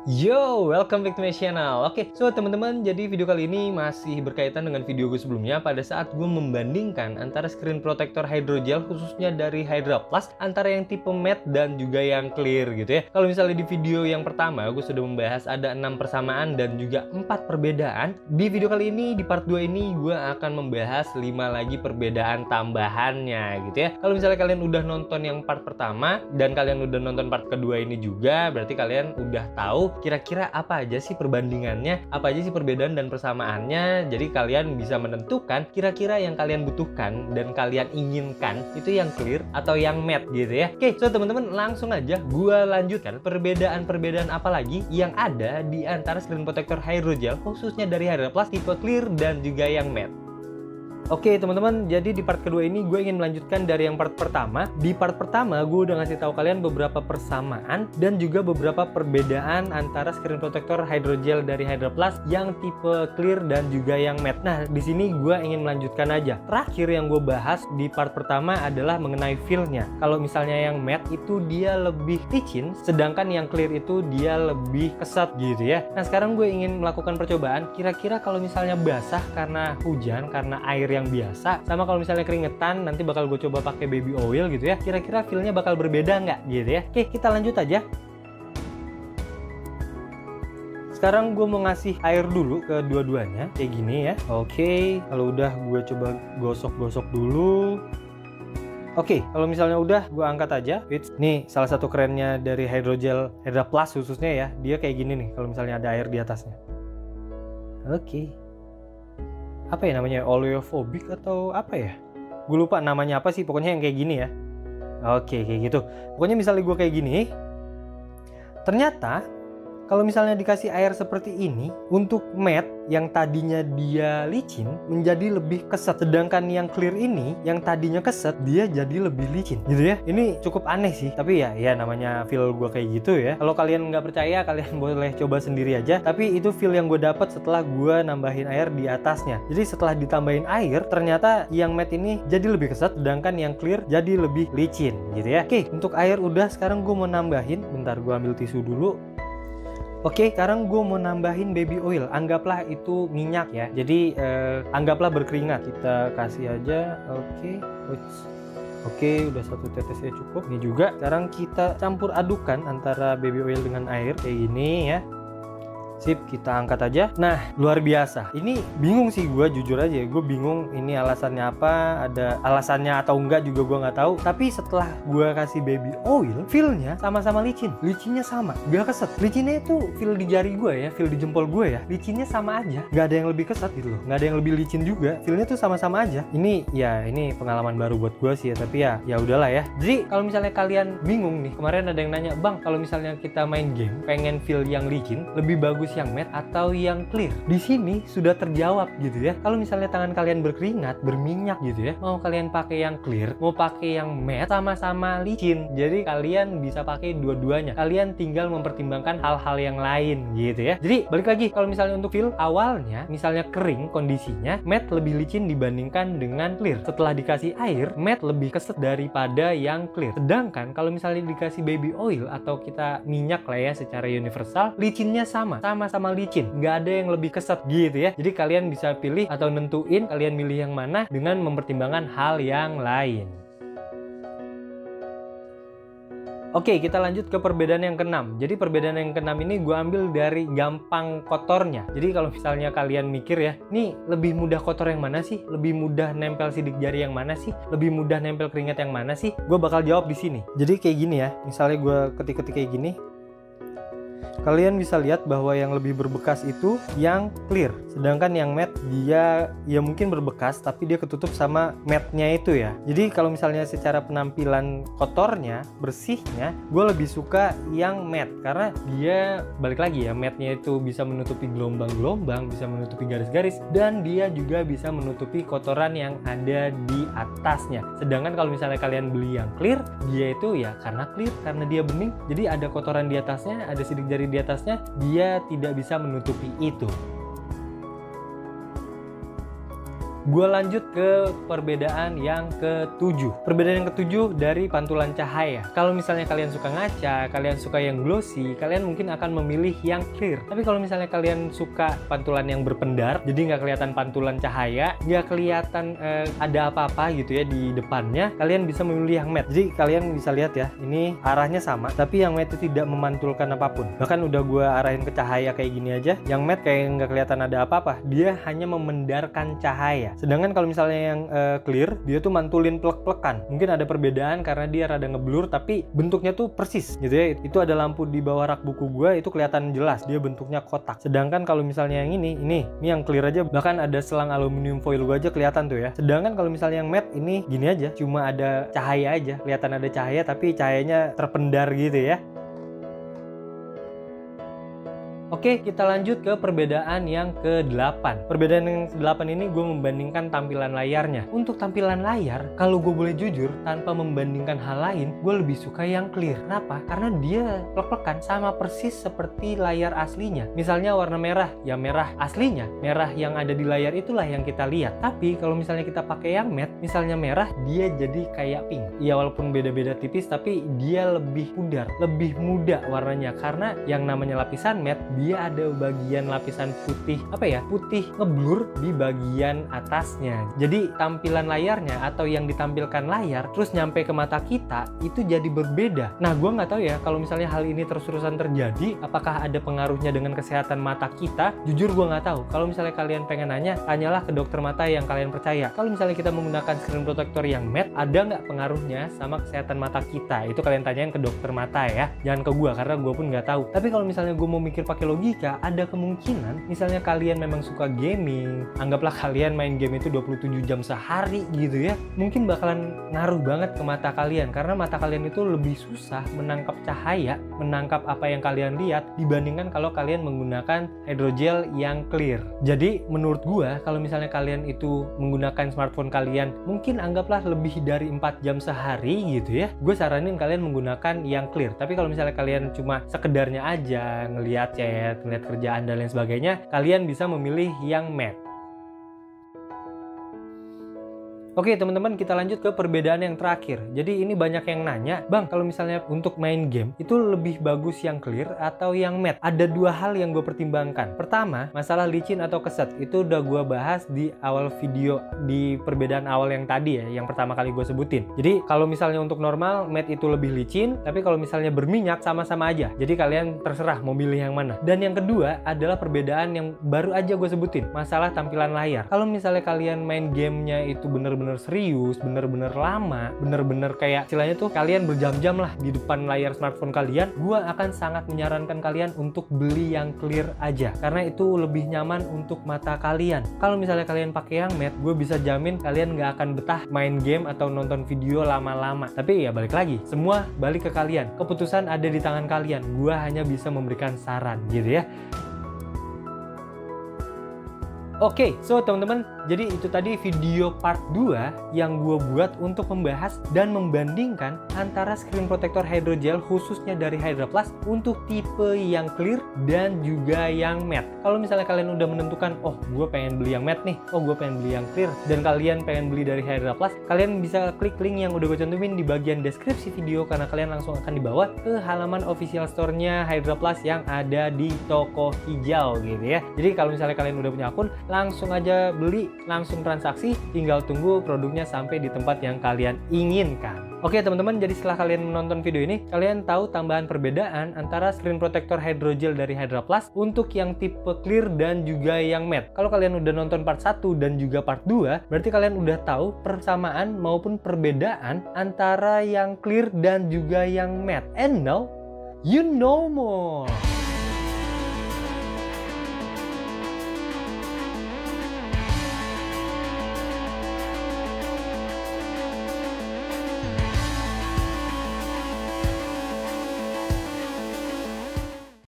Yo, welcome back to my channel. Oke, so teman-teman, jadi video kali ini masih berkaitan dengan video gue sebelumnya pada saat gue membandingkan antara screen protector hydrogel khususnya dari Hydra Plus antara yang tipe matte dan juga yang clear gitu ya. Kalau misalnya di video yang pertama gue sudah membahas ada 6 persamaan dan juga 4 perbedaan. Di video kali ini di part 2 ini gue akan membahas 5 lagi perbedaan tambahannya gitu ya. Kalau misalnya kalian udah nonton yang part pertama dan kalian udah nonton part kedua ini juga, berarti kalian udah tahu kira-kira apa aja sih perbandingannya, apa aja sih perbedaan dan persamaannya. Jadi kalian bisa menentukan kira-kira yang kalian butuhkan dan kalian inginkan itu yang clear atau yang matte gitu ya. Oke, so teman-teman langsung aja gua lanjutkan perbedaan-perbedaan apa lagi yang ada di antara screen protector hydrogel khususnya dari Hydra Plus tipe clear dan juga yang matte. Oke teman-teman, jadi di part kedua ini gue ingin melanjutkan dari yang part pertama. Di part pertama gue udah ngasih tahu kalian beberapa persamaan dan juga beberapa perbedaan antara screen protector hydrogel dari Hydra Plus yang tipe clear dan juga yang matte. Nah, di sini gue ingin melanjutkan aja. Terakhir yang gue bahas di part pertama adalah mengenai feel-nya. Kalau misalnya yang matte itu dia lebih licin, sedangkan yang clear itu dia lebih kesat gitu ya. Nah, sekarang gue ingin melakukan percobaan. Kira-kira kalau misalnya basah karena hujan, karena air yang biasa, sama kalau misalnya keringetan, nanti bakal gue coba pakai baby oil gitu ya. Kira-kira feel-nya bakal berbeda nggak gitu ya. Oke, kita lanjut aja. Sekarang gue mau ngasih air dulu ke dua-duanya kayak gini ya. Oke, kalau udah gue coba gosok-gosok dulu. Oke, kalau misalnya udah gue angkat aja. Nih salah satu kerennya dari hydrogel Hydra Plus khususnya ya, dia kayak gini nih kalau misalnya ada air di atasnya. Oke. Apa ya namanya, oleophobic atau apa ya, gue lupa namanya apa sih, pokoknya yang kayak gini ya. Oke, kayak gitu. Pokoknya misalnya gue kayak gini, ternyata kalau misalnya dikasih air seperti ini, untuk matte yang tadinya dia licin menjadi lebih keset, sedangkan yang clear ini yang tadinya keset dia jadi lebih licin gitu ya. Ini cukup aneh sih, tapi ya namanya feel gue kayak gitu ya. Kalau kalian nggak percaya, kalian boleh coba sendiri aja. Tapi itu feel yang gue dapat setelah gue nambahin air di atasnya. Jadi setelah ditambahin air, ternyata yang matte ini jadi lebih keset, sedangkan yang clear jadi lebih licin gitu ya. Oke, untuk air udah, sekarang gue mau nambahin. Bentar, gue ambil tisu dulu. Oke, sekarang gue mau nambahin baby oil. Anggaplah itu minyak ya. Jadi anggaplah berkeringat. Kita kasih aja. Oke, udah 1 tetesnya cukup. Ini juga. Sekarang kita campur adukan antara baby oil dengan air kayak gini ya. Sip, kita angkat aja. Nah, luar biasa. Ini bingung sih gue, jujur aja. Gue bingung ini alasannya apa. Ada alasannya atau enggak juga gue nggak tahu. Tapi setelah gue kasih baby oil, feel-nya sama-sama licin. Licinnya sama, gak keset. Licinnya itu feel di jari gue ya, feel di jempol gue ya. Licinnya sama aja. Gak ada yang lebih keset gitu loh. Gak ada yang lebih licin juga. Feel-nya tuh sama-sama aja. Ini pengalaman baru buat gue sih ya. Tapi ya udahlah ya. Jadi kalau misalnya kalian bingung nih, kemarin ada yang nanya, "Bang, kalau misalnya kita main game, pengen feel yang licin, lebih bagus yang matte atau yang clear?" Di sini sudah terjawab gitu ya. Kalau misalnya tangan kalian berkeringat, berminyak gitu ya, mau kalian pakai yang clear, mau pakai yang matte, sama-sama licin. Jadi kalian bisa pakai dua-duanya. Kalian tinggal mempertimbangkan hal-hal yang lain gitu ya. Jadi balik lagi, kalau misalnya untuk feel awalnya, misalnya kering kondisinya, matte lebih licin dibandingkan dengan clear. Setelah dikasih air, matte lebih keset daripada yang clear. Sedangkan kalau misalnya dikasih baby oil atau kita minyak lah ya secara universal, licinnya sama-sama licin, nggak ada yang lebih keset gitu ya. Jadi kalian bisa pilih atau nentuin kalian milih yang mana dengan mempertimbangkan hal yang lain. Oke, kita lanjut ke perbedaan yang keenam. Jadi perbedaan yang keenam ini gue ambil dari gampang kotornya. Jadi kalau misalnya kalian mikir ya, nih lebih mudah kotor yang mana sih? Lebih mudah nempel sidik jari yang mana sih? Lebih mudah nempel keringat yang mana sih? Gue bakal jawab di sini. Jadi kayak gini ya, misalnya gue ketik-ketik kayak gini, kalian bisa lihat bahwa yang lebih berbekas itu yang clear, sedangkan yang matte dia ya mungkin berbekas tapi dia ketutup sama matte-nya itu ya. Jadi kalau misalnya secara penampilan kotornya, bersihnya, gue lebih suka yang matte karena dia balik lagi ya, matte-nya itu bisa menutupi gelombang-gelombang, bisa menutupi garis-garis, dan dia juga bisa menutupi kotoran yang ada di atasnya. Sedangkan kalau misalnya kalian beli yang clear, dia itu ya karena clear, karena dia bening, jadi ada kotoran di atasnya, ada sidik jari di atasnya, dia tidak bisa menutupi itu. gue lanjut ke perbedaan yang ketujuh. Perbedaan yang ketujuh dari pantulan cahaya. Kalau misalnya kalian suka ngaca, kalian suka yang glossy, kalian mungkin akan memilih yang clear. Tapi kalau misalnya kalian suka pantulan yang berpendar, jadi nggak kelihatan pantulan cahaya, nggak kelihatan ada apa-apa gitu ya di depannya, kalian bisa memilih yang matte. Jadi kalian bisa lihat ya, ini arahnya sama, tapi yang matte itu tidak memantulkan apapun. Bahkan udah gue arahin ke cahaya kayak gini aja, yang matte kayak nggak kelihatan ada apa-apa, dia hanya memendarkan cahaya. Sedangkan kalau misalnya yang clear, dia tuh mantulin plek-plekan. Mungkin ada perbedaan karena dia rada ngeblur, tapi bentuknya tuh persis gitu ya. Itu ada lampu di bawah rak buku gue, itu kelihatan jelas, dia bentuknya kotak. Sedangkan kalau misalnya yang ini yang clear aja, bahkan ada selang aluminium foil gue aja kelihatan tuh ya. Sedangkan kalau misalnya yang matte ini gini aja, cuma ada cahaya aja, kelihatan ada cahaya tapi cahayanya terpendar gitu ya. Oke, kita lanjut ke perbedaan yang ke-8. Perbedaan yang ke-8 ini gue membandingkan tampilan layarnya. Untuk tampilan layar, kalau gue boleh jujur, tanpa membandingkan hal lain, gue lebih suka yang clear. Kenapa? Karena dia plek-plekan sama persis seperti layar aslinya. Misalnya warna merah, ya merah aslinya. Merah yang ada di layar itulah yang kita lihat. Tapi kalau misalnya kita pakai yang matte, misalnya merah, dia jadi kayak pink. Ya walaupun beda-beda tipis, tapi dia lebih pudar, lebih muda warnanya. Karena yang namanya lapisan matte, dia ada bagian lapisan putih putih ngeblur di bagian atasnya. Jadi tampilan layarnya atau yang ditampilkan layar terus nyampe ke mata kita itu jadi berbeda. Nah, gue nggak tahu ya kalau misalnya hal ini terus-terusan terjadi, apakah ada pengaruhnya dengan kesehatan mata kita? Jujur gue nggak tahu. Kalau misalnya kalian pengen nanya, tanyalah ke dokter mata yang kalian percaya. Kalau misalnya kita menggunakan screen protector yang matte, ada nggak pengaruhnya sama kesehatan mata kita? Itu kalian tanyain ke dokter mata ya, jangan ke gue karena gue pun nggak tahu. Tapi kalau misalnya gue mau mikir pakai logika, ada kemungkinan misalnya kalian memang suka gaming, anggaplah kalian main game itu 27 jam sehari gitu ya, mungkin bakalan ngaruh banget ke mata kalian karena mata kalian itu lebih susah menangkap cahaya, menangkap apa yang kalian lihat dibandingkan kalau kalian menggunakan hydrogel yang clear. Jadi menurut gua kalau misalnya kalian itu menggunakan smartphone kalian mungkin anggaplah lebih dari 4 jam sehari gitu ya, gue saranin kalian menggunakan yang clear. Tapi kalau misalnya kalian cuma sekedarnya aja ngelihat chat, ngeliat kerjaan dan lain sebagainya, kalian bisa memilih yang matte. Oke teman-teman, kita lanjut ke perbedaan yang terakhir. Jadi ini banyak yang nanya, Bang, kalau misalnya untuk main game itu lebih bagus yang clear atau yang matte? Ada dua hal yang gue pertimbangkan. Pertama, masalah licin atau keset. Itu udah gue bahas di awal video, di perbedaan awal yang tadi ya, yang pertama kali gue sebutin. Jadi kalau misalnya untuk normal, matte itu lebih licin, tapi kalau misalnya berminyak sama-sama aja. Jadi kalian terserah mau pilih yang mana. Dan yang kedua adalah perbedaan yang baru aja gue sebutin, masalah tampilan layar. Kalau misalnya kalian main gamenya itu bener-bener serius, bener-bener lama, bener-bener kayak istilahnya tuh kalian berjam-jam lah di depan layar smartphone kalian, gua akan sangat menyarankan kalian untuk beli yang clear aja karena itu lebih nyaman untuk mata kalian. Kalau misalnya kalian pakai yang matte, gue bisa jamin kalian nggak akan betah main game atau nonton video lama-lama. Tapi ya balik lagi, semua balik ke kalian, keputusan ada di tangan kalian. Gua hanya bisa memberikan saran gitu ya. Oke, so teman-teman, jadi itu tadi video part 2 yang gue buat untuk membahas dan membandingkan antara screen protector hydrogel khususnya dari Hydra Plus untuk tipe yang clear dan juga yang matte. Kalau misalnya kalian udah menentukan, oh gue pengen beli yang matte nih, oh gue pengen beli yang clear, dan kalian pengen beli dari Hydra Plus, kalian bisa klik link yang udah gue cantumin di bagian deskripsi video karena kalian langsung akan dibawa ke halaman official store-nya Hydra Plus yang ada di toko hijau gitu ya. Jadi kalau misalnya kalian udah punya akun, langsung aja beli, langsung transaksi, tinggal tunggu produknya sampai di tempat yang kalian inginkan. Oke teman-teman, jadi setelah kalian menonton video ini, kalian tahu tambahan perbedaan antara screen protector hydrogel dari Hydra Plus untuk yang tipe clear dan juga yang matte. Kalau kalian udah nonton part 1 dan juga part 2, berarti kalian udah tahu persamaan maupun perbedaan antara yang clear dan juga yang matte. And now, you know more!